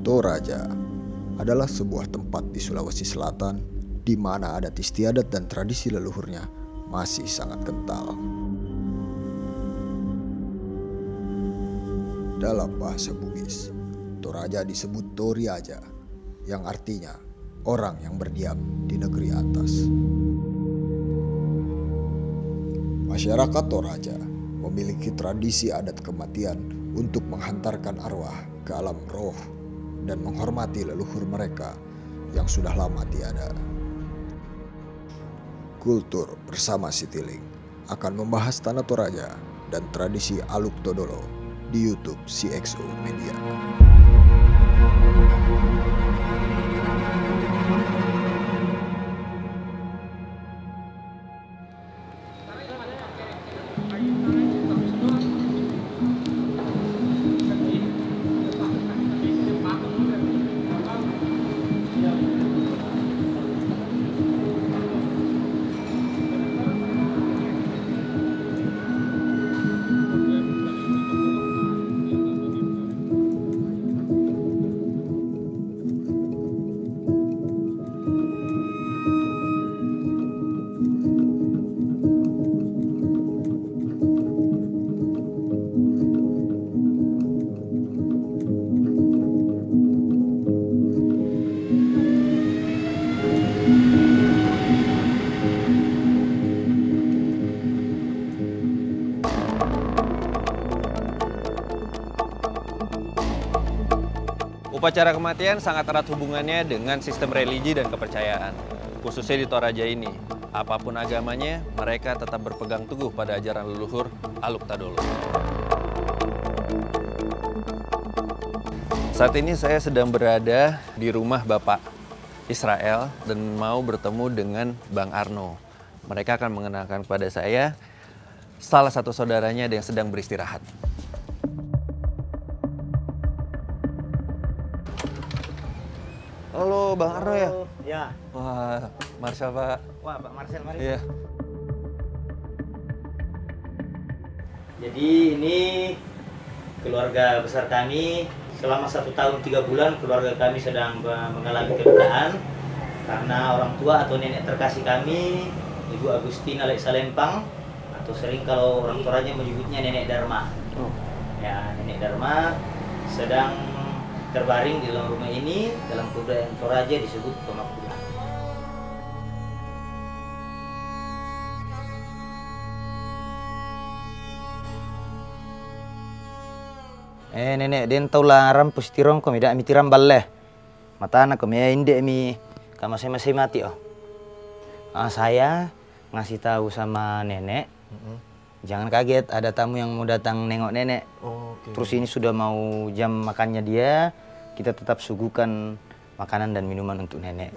Toraja adalah sebuah tempat di Sulawesi Selatan di mana adat istiadat dan tradisi leluhurnya masih sangat kental. Dalam bahasa Bugis, Toraja disebut Toriaja, yang artinya orang yang berdiam di negeri atas. Masyarakat Toraja memiliki tradisi adat kematian untuk menghantarkan arwah ke alam roh dan menghormati leluhur mereka yang sudah lama tiada. Kultur bersama Citylink akan membahas tanah Toraja dan tradisi Aluk Todolo di YouTube CXO Media. Upacara kematian sangat erat hubungannya dengan sistem religi dan kepercayaan, khususnya di Toraja ini. Apapun agamanya, mereka tetap berpegang teguh pada ajaran leluhur Aluk Todolo. Saat ini saya sedang berada di rumah Bapak Israel dan mau bertemu dengan Bang Arno. Mereka akan mengenalkan kepada saya salah satu saudaranya yang sedang beristirahat. Halo Bang Arno ya? Ya. Wah, Marshal Pak. Wah, Pak Marcel, mari. Iya. Jadi ini keluarga besar kami. Selama 1 tahun 3 bulan keluarga kami sedang mengalami kedukaan karena orang tua atau nenek terkasih kami, Ibu Agustina Leksa Lempang, atau sering kalau orang Toraja menyebutnya Nenek Dharma. Ya, Nenek Dharma sedang terbaring di dalam rumah ini, dalam kebudayaan Toraja disebut pemakulan. Nenek den taula rampus tirong ko mida mi tiram balle. Matana ko mi inde mi kama masih mati oh. Saya ngasih tahu sama nenek. Jangan kaget, ada tamu yang mau datang nengok nenek. Okay. Terus ini sudah mau jam makannya dia, kita tetap suguhkan makanan dan minuman untuk nenek.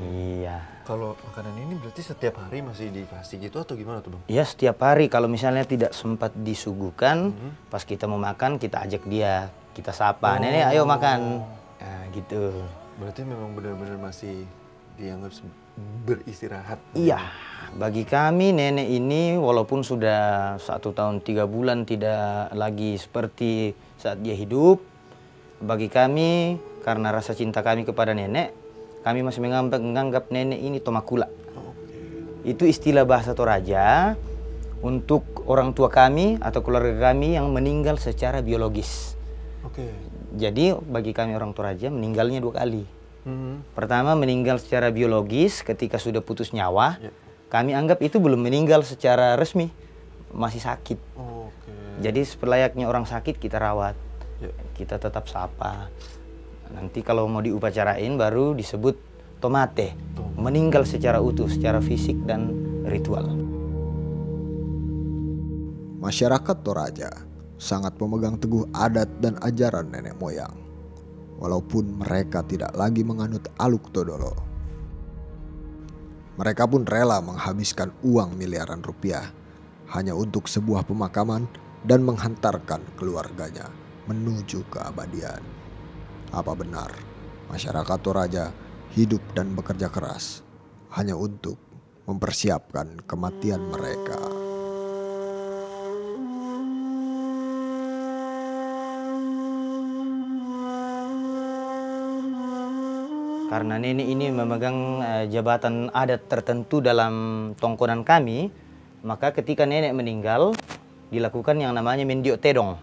Iya. Kalau makanan ini berarti setiap hari masih dikasih gitu atau gimana tuh Bang? Iya, setiap hari. Kalau misalnya tidak sempat disuguhkan, pas kita mau makan kita ajak dia, kita sapa, nenek ayo makan. Nah gitu. Berarti memang benar-benar masih dianggap beristirahat. Iya, bagi kami nenek ini walaupun sudah 1 tahun 3 bulan tidak lagi seperti saat dia hidup, bagi kami karena rasa cinta kami kepada nenek, kami masih menganggap nenek ini tomakula. Itu istilah bahasa Toraja untuk orang tua kami atau keluarga kami yang meninggal secara biologis. Jadi bagi kami orang Toraja meninggalnya 2 kali. Pertama meninggal secara biologis ketika sudah putus nyawa. Kami anggap itu belum meninggal secara resmi, masih sakit. Jadi selayaknya orang sakit kita rawat, kita tetap sapa. Nanti kalau mau diupacarain baru disebut tomate, meninggal secara utuh, secara fisik dan ritual. Masyarakat Toraja sangat memegang teguh adat dan ajaran nenek moyang, walaupun mereka tidak lagi menganut Aluk Todolo. Mereka pun rela menghabiskan uang miliaran rupiah hanya untuk sebuah pemakaman dan menghantarkan keluarganya menuju keabadian. Apa benar masyarakat Toraja hidup dan bekerja keras hanya untuk mempersiapkan kematian mereka? karena nenek ini memegang jabatan adat tertentu dalam tongkonan kami, maka ketika nenek meninggal dilakukan yang namanya mendiok tedong.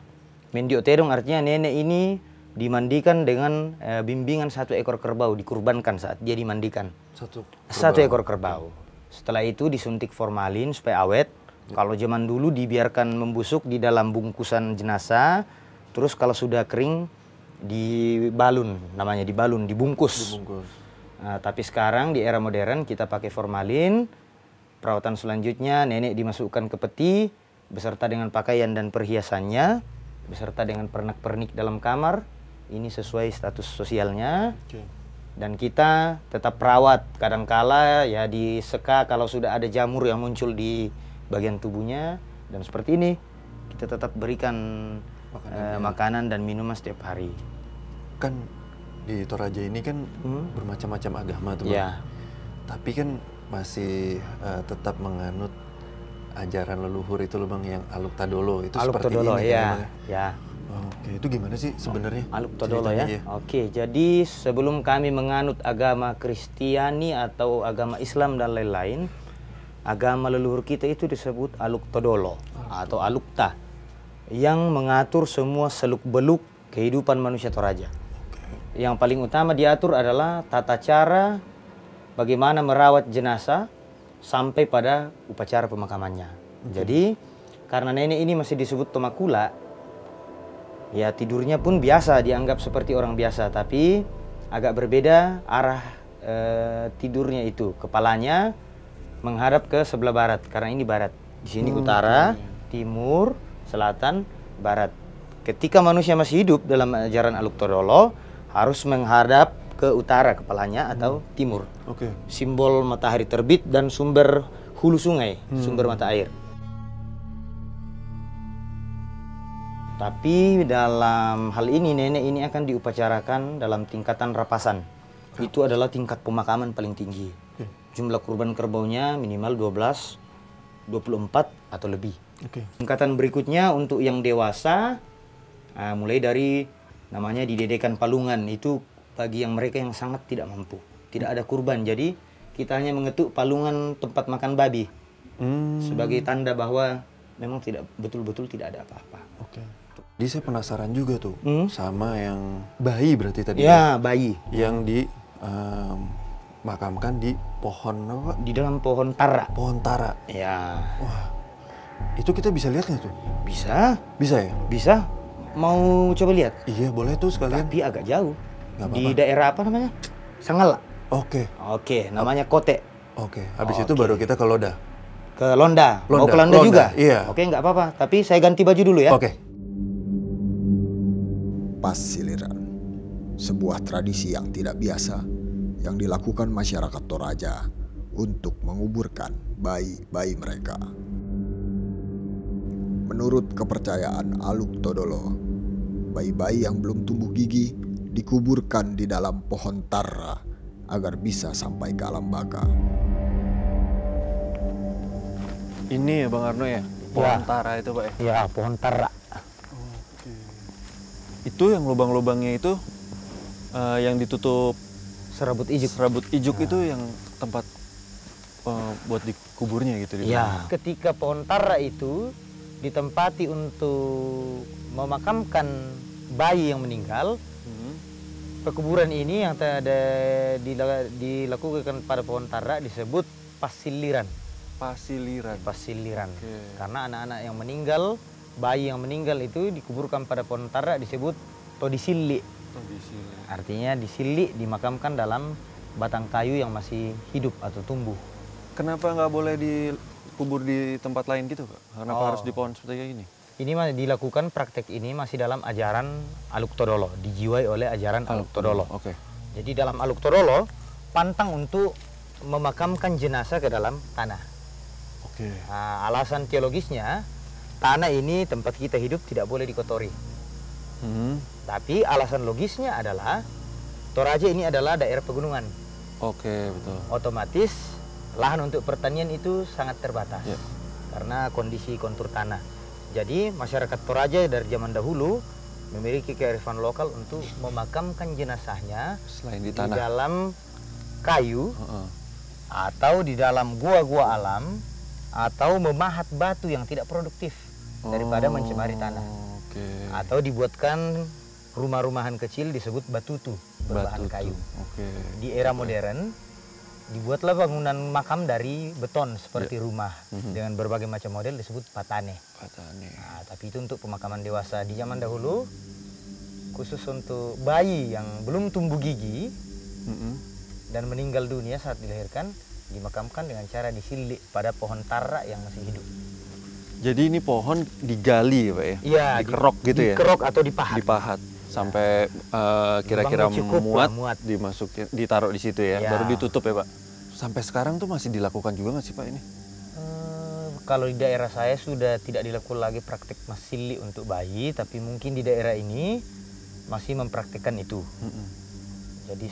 Mendiok tedong artinya nenek ini dimandikan dengan bimbingan 1 ekor kerbau, dikurbankan saat dia dimandikan. Satu ekor kerbau. Setelah itu disuntik formalin supaya awet. Kalau zaman dulu dibiarkan membusuk di dalam bungkusan jenazah, terus kalau sudah kering dibalun, namanya dibalun, dibungkus. Nah, tapi sekarang di era modern kita pakai formalin. Perawatan selanjutnya nenek dimasukkan ke peti beserta dengan pakaian dan perhiasannya, beserta dengan pernak-pernik dalam kamar. Ini sesuai status sosialnya. Dan kita tetap perawat, kadangkala ya diseka kalau sudah ada jamur yang muncul di bagian tubuhnya, dan seperti ini kita tetap berikan makanan dan minuman setiap hari. Kan di Toraja ini kan bermacam-macam agama tuh, Bang. Ya. Tapi kan masih tetap menganut ajaran leluhur itu loh, Bang, yang Aluk Todolo itu Aluk seperti Todolo, ini ya. kan, Ya. Oke, itu gimana sih sebenarnya? Aluk Todolo ya. Iya. Oke, jadi sebelum kami menganut agama Kristiani atau agama Islam dan lain-lain, agama leluhur kita itu disebut Aluk Todolo atau Alukta, yang mengatur semua seluk-beluk kehidupan manusia Toraja. Yang paling utama diatur adalah tata cara bagaimana merawat jenazah sampai pada upacara pemakamannya. Jadi karena nenek ini masih disebut Tomakula, ya tidurnya pun biasa, dianggap seperti orang biasa, tapi agak berbeda arah tidurnya itu. Kepalanya menghadap ke sebelah barat, karena ini barat. Di sini utara, timur, selatan, barat. Ketika manusia masih hidup dalam ajaran Aluk Todolo, harus menghadap ke utara kepalanya atau timur. Simbol matahari terbit dan sumber hulu sungai, sumber mata air. Tapi dalam hal ini nenek ini akan diupacarakan dalam tingkatan rapasan. Itu adalah tingkat pemakaman paling tinggi. Jumlah kurban kerbaunya minimal 12, 24 atau lebih. Tingkatan berikutnya untuk yang dewasa, mulai dari namanya didedekan palungan. Itu bagi yang mereka yang sangat tidak mampu. Tidak ada kurban, jadi kita hanya mengetuk palungan tempat makan babi. Sebagai tanda bahwa memang tidak betul-betul tidak ada apa-apa. Jadi saya penasaran juga tuh sama yang bayi berarti tadi. Ya, bayi. Yang di makamkan di pohon apa? Di dalam pohon tara. Pohon tara. Ya. Wah, itu kita bisa lihat nggak tuh? Bisa. Bisa ya? Bisa. Mau coba lihat? Iya, boleh tuh sekalian. Tapi agak jauh. Nggak Di apa-apa. daerah apa namanya? Sangala. Oke, namanya Kote. habis itu baru kita ke Loda. Ke Londa. Mau Londa. ke Londa juga? Iya. Oke, nggak apa-apa. Tapi saya ganti baju dulu ya. Pas siliran, sebuah tradisi yang tidak biasa yang dilakukan masyarakat Toraja untuk menguburkan bayi-bayi mereka. Menurut kepercayaan Aluk Todolo, bayi-bayi yang belum tumbuh gigi dikuburkan di dalam pohon tara agar bisa sampai ke alam baka. Ini ya Bang Arno ya? Pohon tara itu Pak ya? Ya, pohon tara. Itu yang lubang-lubangnya itu yang ditutup Serabut ijuk. serabut ijuk itu yang tempat buat dikuburnya gitu. Ya. Ketika pohon tara itu ditempati untuk memakamkan bayi yang meninggal, pekuburan ini yang dilakukan pada pohon tara disebut pasiliran. Pasiliran. Karena anak-anak yang meninggal, bayi yang meninggal itu dikuburkan pada pohon tara disebut todisili. Artinya disili, dimakamkan dalam batang kayu yang masih hidup atau tumbuh. Kenapa nggak boleh dikubur di tempat lain gitu Pak? Kenapa harus di pohon seperti ini? Ini masih dilakukan, praktek ini masih dalam ajaran Aluk Todolo, dijiwai oleh ajaran Aluk Todolo. Jadi dalam Aluk Todolo pantang untuk memakamkan jenazah ke dalam tanah. Nah, alasan teologisnya, tanah ini tempat kita hidup tidak boleh dikotori. Tapi alasan logisnya adalah Toraja ini adalah daerah pegunungan. Betul. Otomatis lahan untuk pertanian itu sangat terbatas karena kondisi kontur tanah. Jadi masyarakat Toraja dari zaman dahulu memiliki kearifan lokal untuk memakamkan jenazahnya Selain di di tanah. dalam kayu Heeh. atau di dalam gua-gua alam atau memahat batu yang tidak produktif daripada mencemari tanah. Oke. Atau dibuatkan rumah-rumahan kecil disebut batutu berbahan Batu kayu. tuh. Oke. Di era modern dibuatlah bangunan makam dari beton seperti rumah dengan berbagai macam model disebut patane. Patane. Nah, tapi itu untuk pemakaman dewasa. Di zaman dahulu khusus untuk bayi yang belum tumbuh gigi Mm-mm. dan meninggal dunia saat dilahirkan dimakamkan dengan cara disilik pada pohon tara yang masih hidup. Jadi ini pohon digali ya Pak ya? Iya, Dikerok gitu ya? Dikerok atau dipahat. Dipahat sampai kira-kira Lubangnya cukup muat, lah, muat. dimasukin, ditaruh di situ ya, Ya. baru ditutup ya Pak. Sampai sekarang tuh masih dilakukan juga nggak sih Pak ini? Kalau di daerah saya sudah tidak dilakukan lagi praktik masili untuk bayi, tapi mungkin di daerah ini masih mempraktikkan itu. Mm-mm. Jadi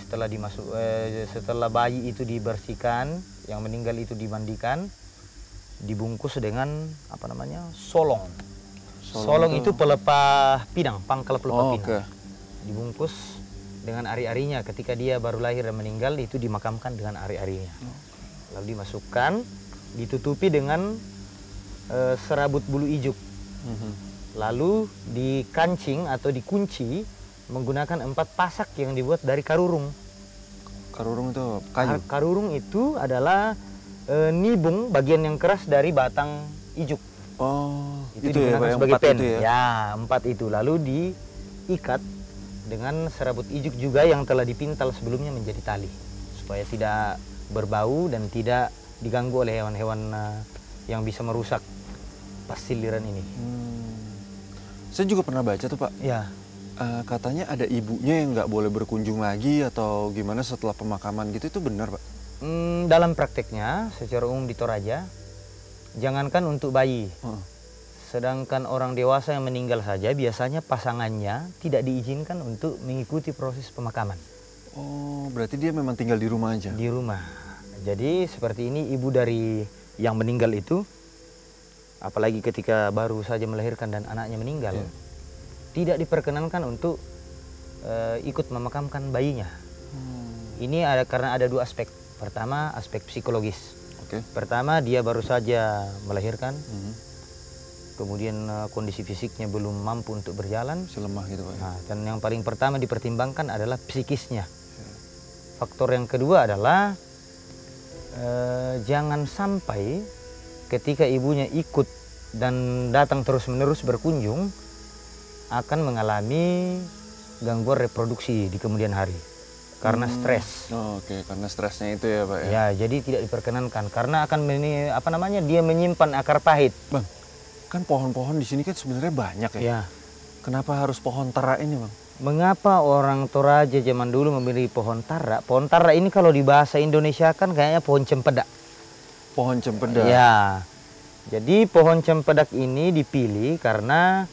setelah bayi itu dibersihkan, yang meninggal itu dimandikan, dibungkus dengan apa namanya solong. Solong itu pelepah pinang, pangkal pelepah Oh, pinang. oke. Dibungkus dengan ari-arinya. Ketika dia baru lahir dan meninggal itu dimakamkan dengan ari-arinya. Lalu dimasukkan, ditutupi dengan serabut bulu ijuk. Mhm. Lalu dikancing atau dikunci menggunakan 4 pasak yang dibuat dari karurung. Karurung itu kayu. Karurung itu adalah nibung bagian yang keras dari batang ijuk. Oh, Itu itu ya digunakan Pak, yang sebagai 4 pen. itu ya? Ya, 4 itu. Lalu diikat dengan serabut ijuk juga yang telah dipintal sebelumnya menjadi tali. Supaya tidak berbau dan tidak diganggu oleh hewan-hewan yang bisa merusak pasiliran ini. Saya juga pernah baca tuh Pak, Ya, katanya ada ibunya yang nggak boleh berkunjung lagi atau gimana setelah pemakaman gitu, itu benar Pak? dalam prakteknya secara umum di Toraja, jangankan untuk bayi, Heeh. sedangkan orang dewasa yang meninggal saja biasanya pasangannya tidak diizinkan untuk mengikuti proses pemakaman Oh, berarti dia memang tinggal di rumah aja? di rumah. Jadi seperti ini ibu dari yang meninggal itu, apalagi ketika baru saja melahirkan dan anaknya meninggal, tidak diperkenankan untuk ikut memakamkan bayinya. Ini karena ada 2 aspek. Pertama, aspek psikologis. Oke. Pertama, dia baru saja melahirkan, Mhm. kemudian kondisi fisiknya belum mampu untuk berjalan. Masih lemah gitu Pak ya? Nah, dan yang paling pertama dipertimbangkan adalah psikisnya. Faktor yang kedua adalah jangan sampai ketika ibunya ikut dan datang terus-menerus berkunjung akan mengalami gangguan reproduksi di kemudian hari karena stres. Oh, oke, karena stresnya itu ya Pak ya? Ya, jadi tidak diperkenankan karena akan dia menyimpan akar pahit. Bang, kan pohon-pohon di sini kan sebenarnya banyak ya? Ya. Kenapa harus pohon tara ini Bang? Mengapa orang Toraja zaman dulu memilih pohon tara? Pohon tara ini kalau di bahasa Indonesia kan kayaknya pohon cempedak. Pohon cempedak? Ya, jadi pohon cempedak ini dipilih karena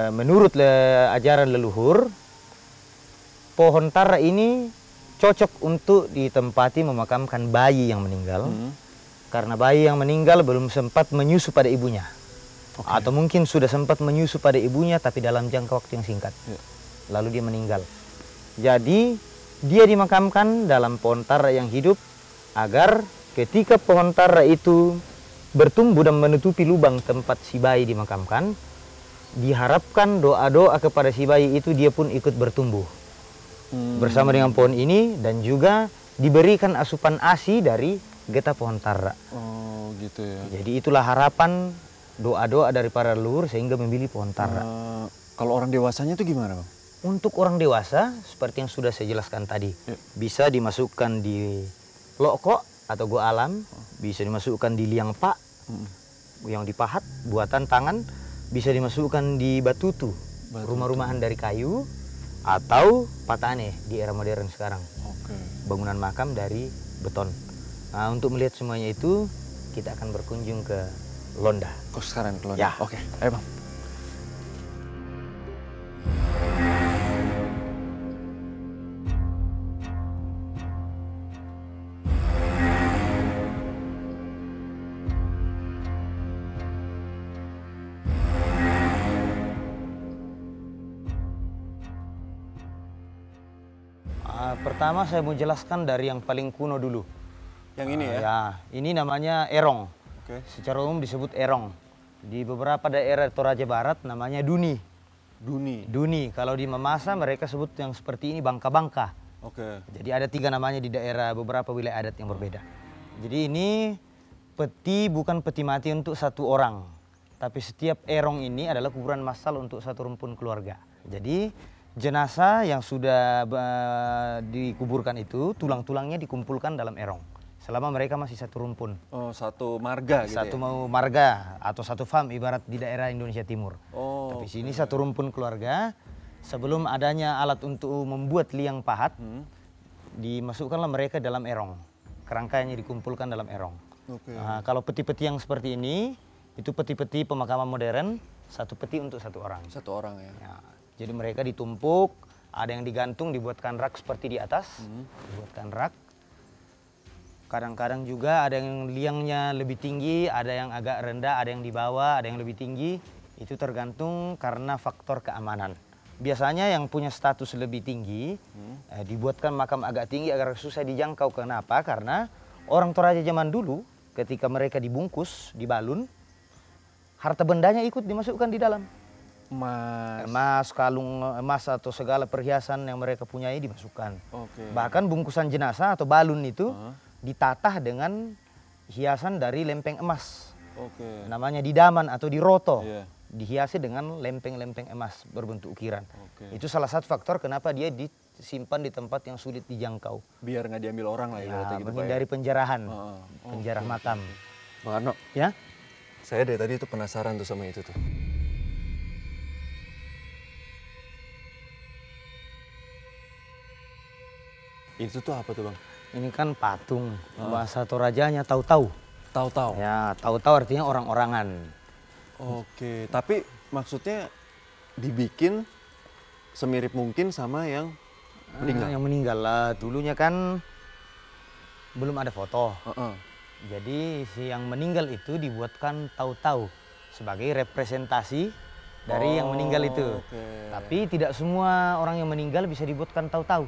menurut ajaran leluhur, pohon tara ini cocok untuk ditempati memakamkan bayi yang meninggal. Karena bayi yang meninggal belum sempat menyusu pada ibunya. Atau mungkin sudah sempat menyusu pada ibunya tapi dalam jangka waktu yang singkat. Lalu dia meninggal. Jadi dia dimakamkan dalam pohon tara yang hidup agar ketika pohon tara itu bertumbuh dan menutupi lubang tempat si bayi dimakamkan, diharapkan doa-doa kepada si bayi itu dia pun ikut bertumbuh bersama dengan pohon ini dan juga diberikan asupan ASI dari getah pohon tara. Oh, gitu ya. Jadi itulah harapan doa-doa dari para leluhur sehingga memilih pohon tara. Kalau orang dewasanya itu gimana Bang? Untuk orang dewasa, seperti yang sudah saya jelaskan tadi, bisa dimasukkan di lokok atau gua alam, bisa dimasukkan di liang pak, yang dipahat, buatan tangan, bisa dimasukkan di batutu, rumah-rumahan dari kayu, atau patane di era modern sekarang. Bangunan makam dari beton. Nah, untuk melihat semuanya itu, kita akan berkunjung ke Londa. Kok sekarang ke Londa? Ya. Oke, ayo Bang. Pertama saya mau jelaskan dari yang paling kuno dulu. Yang ini ya? Ya, ini namanya erong. Oke. Secara umum disebut erong. Di beberapa daerah Toraja Barat namanya duni. Duni. Duni, kalau di Mamasa mereka sebut yang seperti ini bangka-bangka. Oke. Jadi ada 3 namanya di daerah beberapa wilayah adat yang berbeda. Jadi ini peti bukan peti mati untuk satu orang. Tapi setiap erong ini adalah kuburan massal untuk satu rumpun keluarga. Jadi jenazah yang sudah dikuburkan itu, tulang-tulangnya dikumpulkan dalam erong. Selama mereka masih satu rumpun. Oh, satu marga gitu Satu ya? mau marga atau satu fam ibarat di daerah Indonesia Timur. Oh, Tapi sini satu rumpun keluarga. Sebelum adanya alat untuk membuat liang pahat, dimasukkanlah mereka dalam erong. Kerangkanya dikumpulkan dalam erong. Oke. Nah, kalau peti-peti yang seperti ini, itu peti-peti pemakaman modern, satu peti untuk satu orang. Satu orang ya? Ya, jadi mereka ditumpuk, ada yang digantung, dibuatkan rak seperti di atas, dibuatkan rak. Kadang-kadang juga ada yang liangnya lebih tinggi, ada yang agak rendah, ada yang di bawah, ada yang lebih tinggi. Itu tergantung karena faktor keamanan. Biasanya yang punya status lebih tinggi, dibuatkan makam agak tinggi agar susah dijangkau. Kenapa? Karena orang Toraja zaman dulu, ketika mereka dibungkus, dibalun, harta bendanya ikut dimasukkan di dalam. Emas. Emas, kalung emas atau segala perhiasan yang mereka punyai dimasukkan. Oke. Bahkan bungkusan jenazah atau balun itu ditatah dengan hiasan dari lempeng emas. Oke. Namanya didaman atau diroto. Iya. Dihiasi dengan lempeng-lempeng emas berbentuk ukiran. Oke. Itu salah satu faktor kenapa dia disimpan di tempat yang sulit dijangkau. Biar nggak diambil orang lah ibaratnya gitu Pak ya? Menghindari penjarahan, Heeh. penjarah makam. Bang Arno, Ya, saya dari tadi tuh penasaran tuh sama itu tuh. Itu tuh apa tuh Bang? ini kan patung. Bahasa Torajanya tahu-tahu. Tahu-tahu. Ya, tahu-tahu artinya orang-orangan. Oke, tapi maksudnya dibikin semirip mungkin sama yang meninggal. Yang meninggal lah. Dulunya kan belum ada foto. Heeh. Jadi si yang meninggal itu dibuatkan tahu-tahu sebagai representasi dari yang meninggal itu. Oke. Tapi tidak semua orang yang meninggal bisa dibuatkan tahu-tahu.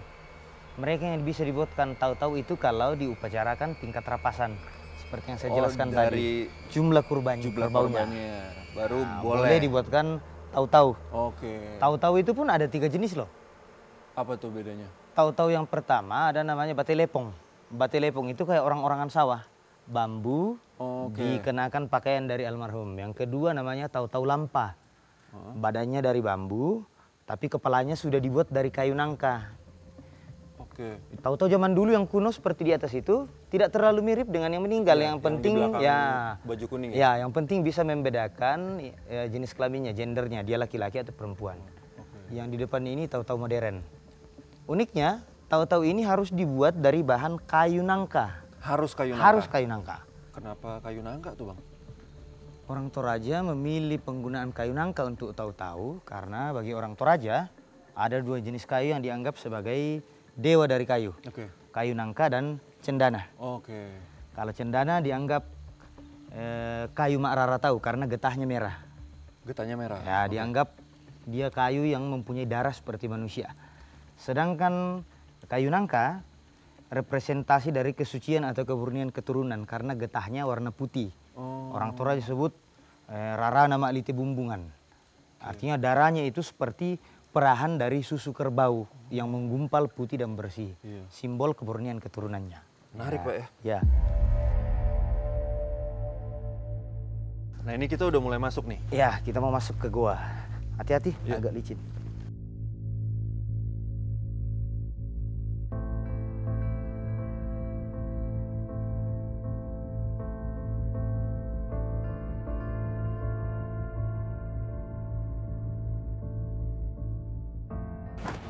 Mereka yang bisa dibuatkan tahu-tahu itu kalau diupacarakan tingkat rapasan. Seperti yang saya jelaskan dari tadi. Jumlah kurban, jumlah kerbaunya. korbannya baru Nah, boleh. dibuatkan tahu-tahu. Oke. Tahu-tahu itu pun ada 3 jenis loh. Apa tuh bedanya? Tahu-tahu yang pertama ada namanya bate lepong. Bate lepong itu kayak orang-orangan sawah. Bambu Oke. dikenakan pakaian dari almarhum. Yang kedua namanya tahu-tahu lampa. Badannya dari bambu, tapi kepalanya sudah dibuat dari kayu nangka. Oke. Tahu-tahu zaman dulu yang kuno seperti di atas itu tidak terlalu mirip dengan yang meninggal. Ya, yang yang penting di belakang ya baju kuning ya? ya, yang penting bisa membedakan jenis kelaminnya, gendernya, dia laki-laki atau perempuan. Yang di depan ini tahu-tahu modern. Uniknya, tahu-tahu ini harus dibuat dari bahan kayu nangka. Harus kayu nangka. Harus kayu nangka. Kenapa kayu nangka tuh Bang? Orang Toraja memilih penggunaan kayu nangka untuk tahu-tahu karena bagi orang Toraja ada 2 jenis kayu yang dianggap sebagai dewa dari kayu. Oke. Kayu nangka dan cendana. Oke. Kalau cendana dianggap kayu mak rara tahu karena getahnya merah. Getahnya merah. Ya, dianggap dia kayu yang mempunyai darah seperti manusia. Sedangkan kayu nangka representasi dari kesucian atau kemurnian keturunan karena getahnya warna putih. Orang Toraja sebut rarana maklite bumbungan. Artinya darahnya itu seperti perahan dari susu kerbau yang menggumpal putih dan bersih. Simbol kemurnian keturunannya. Menarik Pak ya. Ya. Nah ini kita udah mulai masuk nih. Ya, kita mau masuk ke gua. Hati-hati, Ya. agak licin.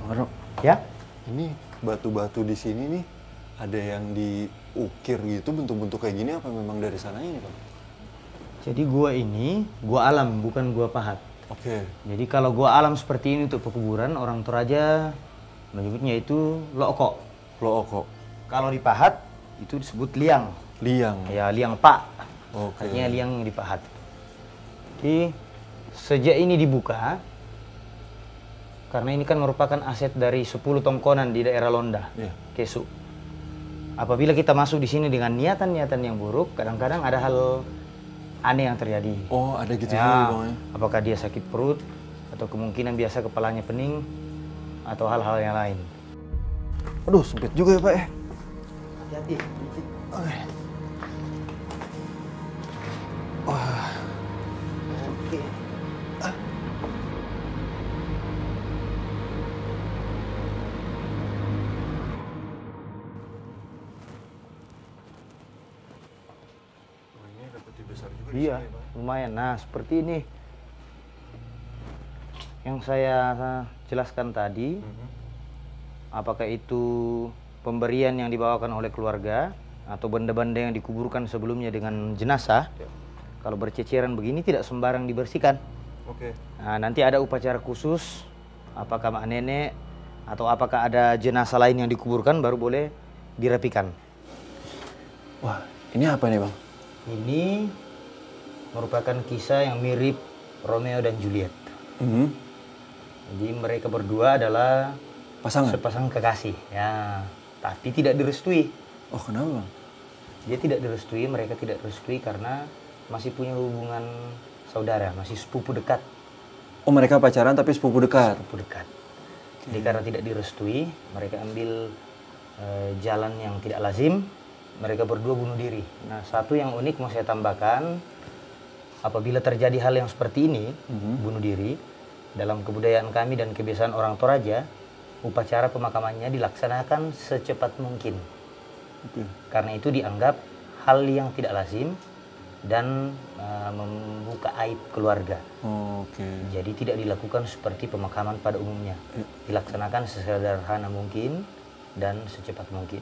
Bang Arno, Ya? ini batu-batu di sini nih ada yang diukir gitu bentuk-bentuk kayak gini apa memang dari sananya nih Bang? Jadi gua ini gua alam, bukan gua pahat. Oke. Jadi kalau gua alam seperti ini untuk pekuburan, orang Toraja menyebutnya itu looko. Looko. Kalau dipahat itu disebut liang. Liang. Ya, liang pak. Oke. Artinya liang yang dipahat. Jadi sejak ini dibuka, Karena ini kan merupakan aset dari 10 tongkonan di daerah Londa, Kesu. Apabila kita masuk di sini dengan niatan-niatan yang buruk, kadang-kadang ada hal aneh yang terjadi. Oh, ada gitu Ya, juga, Bang ya. apakah dia sakit perut, atau kemungkinan biasa kepalanya pening, atau hal-hal yang lain. Aduh, sempit juga ya, Pak ya. Hati-hati. Oke. Oke. Iya, lumayan. Nah, seperti ini yang saya jelaskan tadi. Apakah itu pemberian yang dibawakan oleh keluarga atau benda-benda yang dikuburkan sebelumnya dengan jenazah. Kalau berceceran begini tidak sembarang dibersihkan. Oke. Nah, nanti ada upacara khusus, apakah mak nenek atau apakah ada jenazah lain yang dikuburkan baru boleh dirapikan. Wah, ini apa nih, Bang? Ini merupakan kisah yang mirip Romeo dan Juliet. Jadi mereka berdua adalah sepasang kekasih, ya, tapi tidak direstui. Oh, kenapa, Bang? Dia tidak direstui, mereka tidak direstui karena masih punya hubungan saudara, masih sepupu dekat. Oh, mereka pacaran tapi sepupu dekat. Sepupu dekat. Jadi karena tidak direstui, mereka ambil jalan yang tidak lazim. Mereka berdua bunuh diri. Nah, satu yang unik mau saya tambahkan, apabila terjadi hal yang seperti ini, bunuh diri, dalam kebudayaan kami dan kebiasaan orang Toraja, upacara pemakamannya dilaksanakan secepat mungkin. Karena itu dianggap hal yang tidak lazim dan membuka aib keluarga. Jadi tidak dilakukan seperti pemakaman pada umumnya. Dilaksanakan sesederhana mungkin dan secepat mungkin.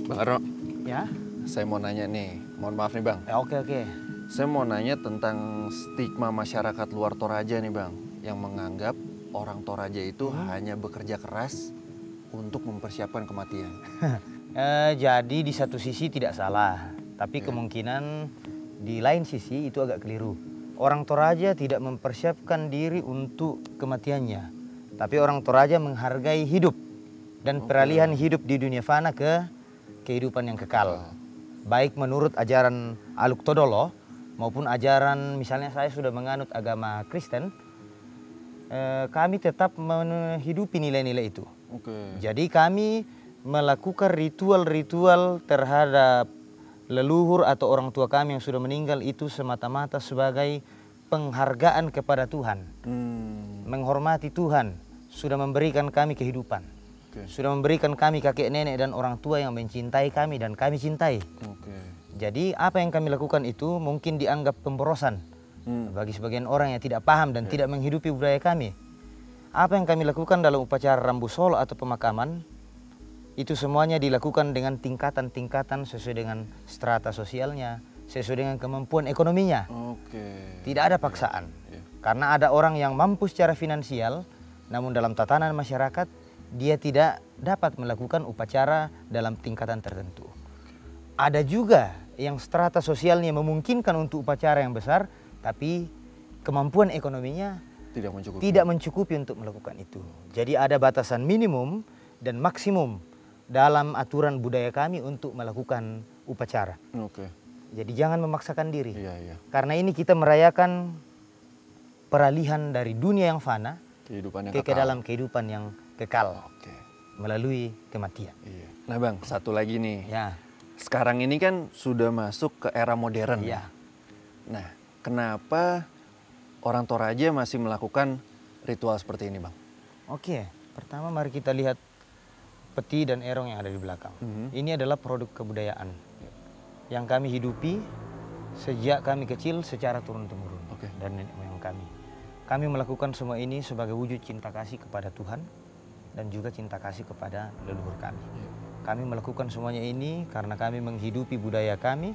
Bang Arno, Ya? saya mau nanya nih. Mohon maaf nih, Bang. Ya, oke. Saya mau nanya tentang stigma masyarakat luar Toraja nih, Bang, yang menganggap orang Toraja itu hanya bekerja keras untuk mempersiapkan kematian. Jadi di satu sisi tidak salah, tapi kemungkinan di lain sisi itu agak keliru. Orang Toraja tidak mempersiapkan diri untuk kematiannya, tapi orang Toraja menghargai hidup dan peralihan hidup di dunia fana ke kehidupan yang kekal. Baik menurut ajaran Aluk Todolo maupun ajaran, misalnya saya sudah menganut agama Kristen, kami tetap menghidupi nilai-nilai itu. Jadi kami melakukan ritual-ritual terhadap leluhur atau orang tua kami yang sudah meninggal itu semata-mata sebagai penghargaan kepada Tuhan. Menghormati Tuhan sudah memberikan kami kehidupan. Sudah memberikan kami kakek nenek dan orang tua yang mencintai kami dan kami cintai. Jadi apa yang kami lakukan itu mungkin dianggap pemborosan bagi sebagian orang yang tidak paham dan tidak menghidupi budaya kami. Apa yang kami lakukan dalam upacara rambu solo atau pemakaman itu semuanya dilakukan dengan tingkatan-tingkatan sesuai dengan strata sosialnya, sesuai dengan kemampuan ekonominya. Tidak ada paksaan. Karena ada orang yang mampu secara finansial, namun dalam tatanan masyarakat dia tidak dapat melakukan upacara dalam tingkatan tertentu. Ada juga yang strata sosialnya memungkinkan untuk upacara yang besar, tapi kemampuan ekonominya tidak mencukupi untuk melakukan itu. Jadi ada batasan minimum dan maksimum dalam aturan budaya kami untuk melakukan upacara. Jadi jangan memaksakan diri. Karena ini kita merayakan peralihan dari dunia yang fana ke dalam kehidupan yang kekal melalui kematian. Nah, Bang, satu lagi nih. Ya. Sekarang ini kan sudah masuk ke era modern. Ya. Nah, kenapa orang Toraja masih melakukan ritual seperti ini, Bang? Oke, pertama mari kita lihat peti dan erong yang ada di belakang. Ini adalah produk kebudayaan yang kami hidupi sejak kami kecil secara turun-temurun dan nenek moyang kami. Kami melakukan semua ini sebagai wujud cinta kasih kepada Tuhan dan juga cinta kasih kepada leluhur kami. Kami melakukan semuanya ini karena kami menghidupi budaya kami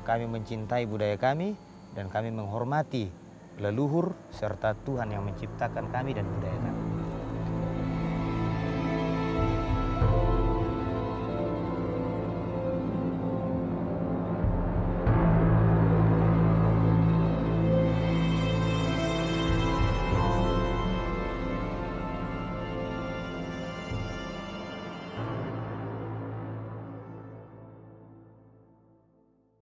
mencintai budaya kami, dan kami menghormati leluhur serta Tuhan yang menciptakan kami dan budaya kami.